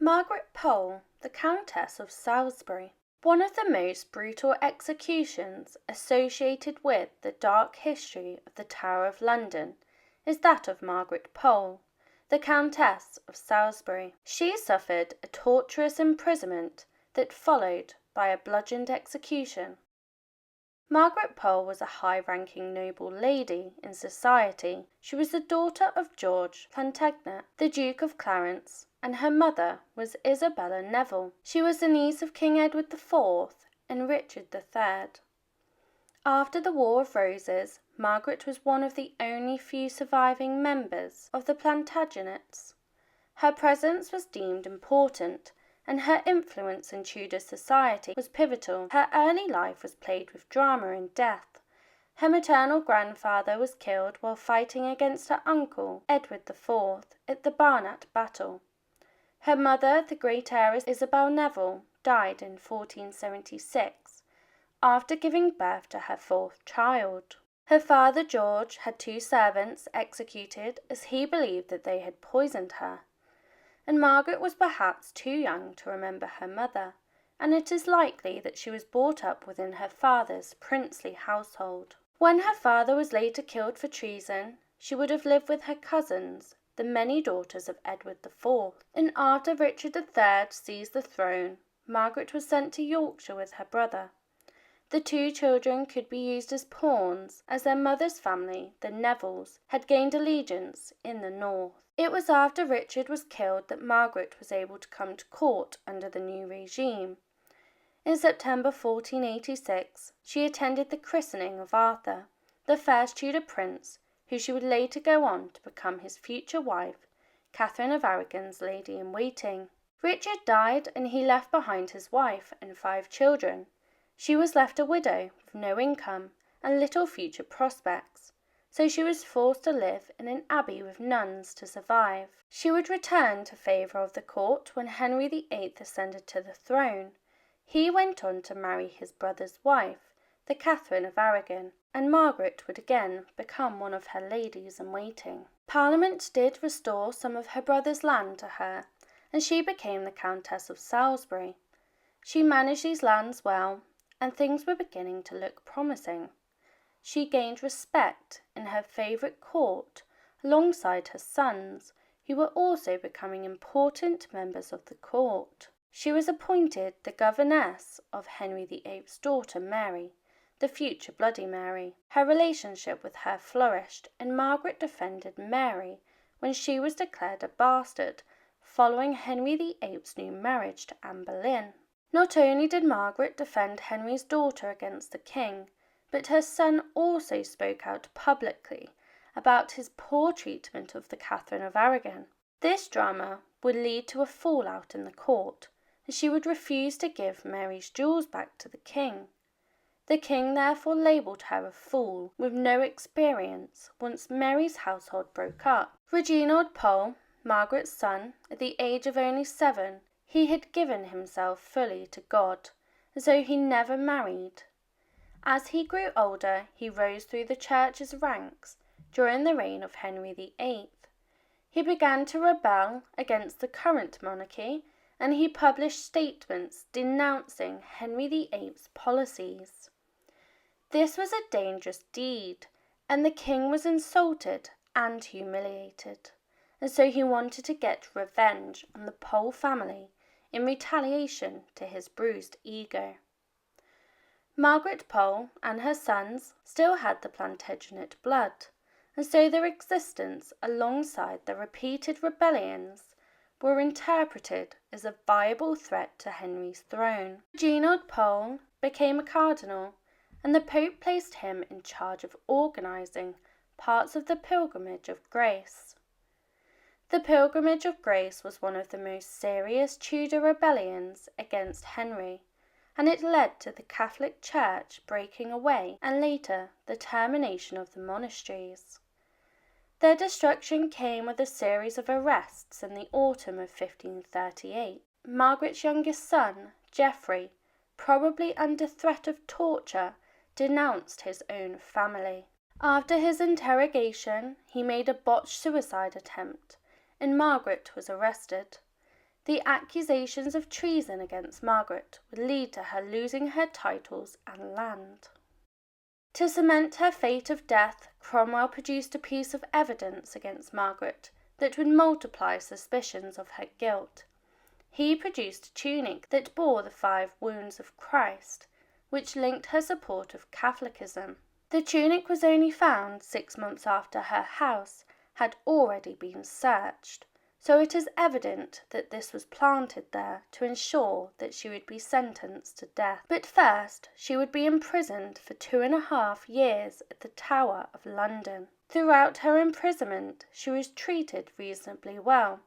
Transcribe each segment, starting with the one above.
Margaret Pole, the Countess of Salisbury. One of the most brutal executions associated with the dark history of the Tower of London is that of Margaret Pole, the Countess of Salisbury. She suffered a torturous imprisonment that followed by a bludgeoned execution. Margaret Pole was a high-ranking noble lady in society. She was the daughter of George Plantagenet, the Duke of Clarence, and her mother was Isabella Neville. She was the niece of King Edward IV and Richard III. After the War of Roses, Margaret was one of the only few surviving members of the Plantagenets. Her presence was deemed important, and her influence in Tudor society was pivotal. Her early life was plagued with drama and death. Her maternal grandfather was killed while fighting against her uncle, Edward IV, at the Barnet battle. Her mother, the great heiress Isabel Neville, died in 1476, after giving birth to her fourth child. Her father, George, had two servants executed as he believed that they had poisoned her, and Margaret was perhaps too young to remember her mother, and it is likely that she was brought up within her father's princely household. When her father was later killed for treason, she would have lived with her cousins, the many daughters of Edward IV. And after Richard III seized the throne, Margaret was sent to Yorkshire with her brother. The two children could be used as pawns, as their mother's family, the Nevilles, had gained allegiance in the north. It was after Richard was killed that Margaret was able to come to court under the new regime. In September 1486, she attended the christening of Arthur, the first Tudor prince, who she would later go on to become his future wife, Catherine of Aragon's lady-in-waiting. Richard died and he left behind his wife and 5 children. She was left a widow with no income and little future prospects, so she was forced to live in an abbey with nuns to survive. She would return to favour of the court when Henry VIII ascended to the throne. He went on to marry his brother's wife, the Catherine of Aragon, and Margaret would again become one of her ladies-in-waiting. Parliament did restore some of her brother's land to her, and she became the Countess of Salisbury. She managed these lands well, and things were beginning to look promising. She gained respect in her favourite court alongside her sons, who were also becoming important members of the court. She was appointed the governess of Henry VIII's daughter Mary, the future Bloody Mary. Her relationship with her flourished, and Margaret defended Mary when she was declared a bastard following Henry VIII's new marriage to Anne Boleyn. Not only did Margaret defend Henry's daughter against the king, but her son also spoke out publicly about his poor treatment of the Catherine of Aragon. This drama would lead to a fallout in the court, and she would refuse to give Mary's jewels back to the king. The king therefore labelled her a fool with no experience once Mary's household broke up. Reginald Pole, Margaret's son, at the age of only 7, he had given himself fully to God, so he never married. As he grew older, he rose through the church's ranks during the reign of Henry VIII. He began to rebel against the current monarchy, and he published statements denouncing Henry VIII's policies. This was a dangerous deed, and the king was insulted and humiliated, and so he wanted to get revenge on the Pole family in retaliation to his bruised ego. Margaret Pole and her sons still had the Plantagenet blood, and so their existence alongside the repeated rebellions were interpreted as a viable threat to Henry's throne. Reginald Pole became a cardinal, and the Pope placed him in charge of organising parts of the Pilgrimage of Grace. The Pilgrimage of Grace was one of the most serious Tudor rebellions against Henry, and it led to the Catholic Church breaking away and later the termination of the monasteries. Their destruction came with a series of arrests in the autumn of 1538. Margaret's youngest son, Geoffrey, probably under threat of torture, denounced his own family. After his interrogation, he made a botched suicide attempt, and Margaret was arrested. The accusations of treason against Margaret would lead to her losing her titles and land. To cement her fate of death, Cromwell produced a piece of evidence against Margaret that would multiply suspicions of her guilt. He produced a tunic that bore the 5 wounds of Christ, which linked her support of Catholicism. The tunic was only found 6 months after her house had already been searched, so it is evident that this was planted there to ensure that she would be sentenced to death. But first she would be imprisoned for 2.5 years at the Tower of London. Throughout her imprisonment she was treated reasonably well.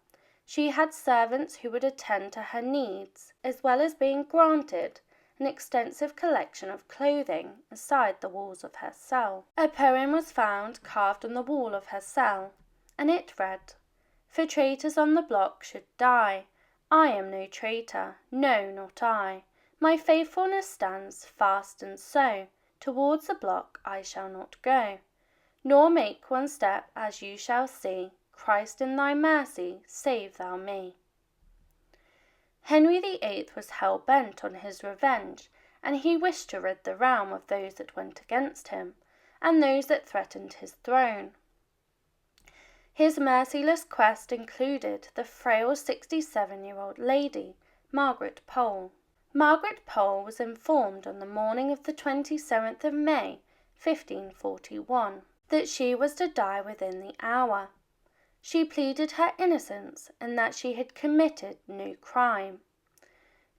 She had servants who would attend to her needs, as well as being granted an extensive collection of clothing inside the walls of her cell. A poem was found carved on the wall of her cell, and it read, "For traitors on the block should die. I am no traitor, no, not I. My faithfulness stands fast, and so towards the block I shall not go, nor make one step, as you shall see. Christ, in thy mercy, save thou me." Henry VIII was hell-bent on his revenge, and he wished to rid the realm of those that went against him, and those that threatened his throne. His merciless quest included the frail 67-year-old lady, Margaret Pole. Margaret Pole was informed on the morning of the 27th of May, 1541, that she was to die within the hour. She pleaded her innocence and that she had committed no crime.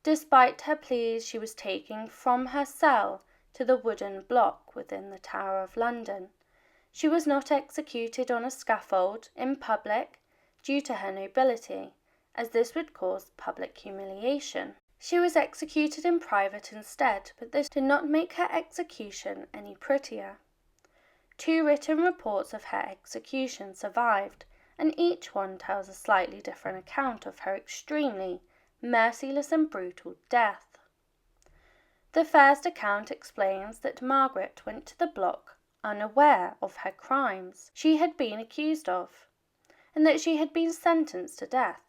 Despite her pleas, she was taken from her cell to the wooden block within the Tower of London. She was not executed on a scaffold in public due to her nobility, as this would cause public humiliation. She was executed in private instead, but this did not make her execution any prettier. 2 written reports of her execution survived, and each one tells a slightly different account of her extremely merciless and brutal death. The first account explains that Margaret went to the block unaware of her crimes she had been accused of, and that she had been sentenced to death.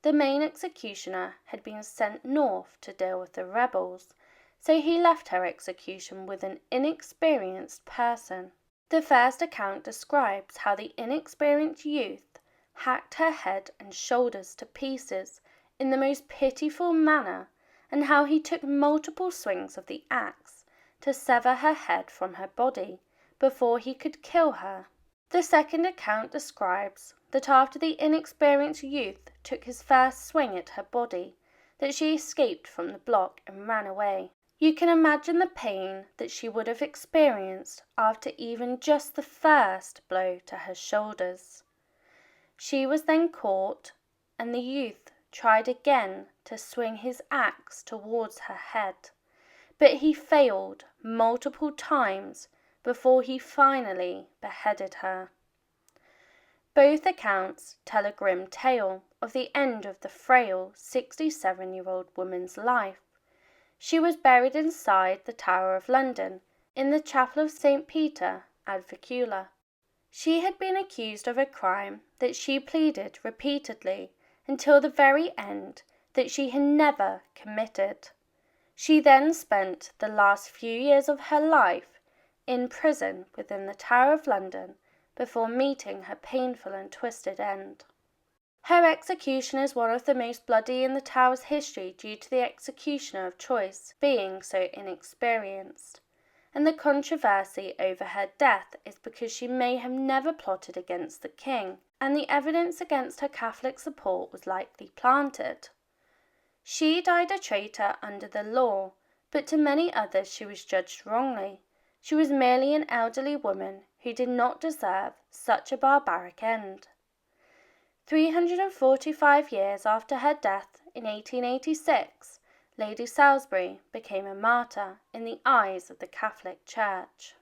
The main executioner had been sent north to deal with the rebels, so he left her execution with an inexperienced person. The first account describes how the inexperienced youth hacked her head and shoulders to pieces in the most pitiful manner, and how he took multiple swings of the axe to sever her head from her body before he could kill her. The second account describes that after the inexperienced youth took his first swing at her body, that she escaped from the block and ran away. You can imagine the pain that she would have experienced after even just the first blow to her shoulders. She was then caught, and the youth tried again to swing his axe towards her head, but he failed multiple times before he finally beheaded her. Both accounts tell a grim tale of the end of the frail 67-year-old woman's life. She was buried inside the Tower of London in the chapel of St. Peter ad Vicula. She had been accused of a crime that she pleaded repeatedly until the very end that she had never committed. She then spent the last few years of her life in prison within the Tower of London before meeting her painful and twisted end. Her execution is one of the most bloody in the Tower's history due to the executioner of choice being so inexperienced, and the controversy over her death is because she may have never plotted against the king, and the evidence against her Catholic support was likely planted. She died a traitor under the law, but to many others she was judged wrongly. She was merely an elderly woman who did not deserve such a barbaric end. 345 years after her death in 1886, Lady Salisbury became a martyr in the eyes of the Catholic Church.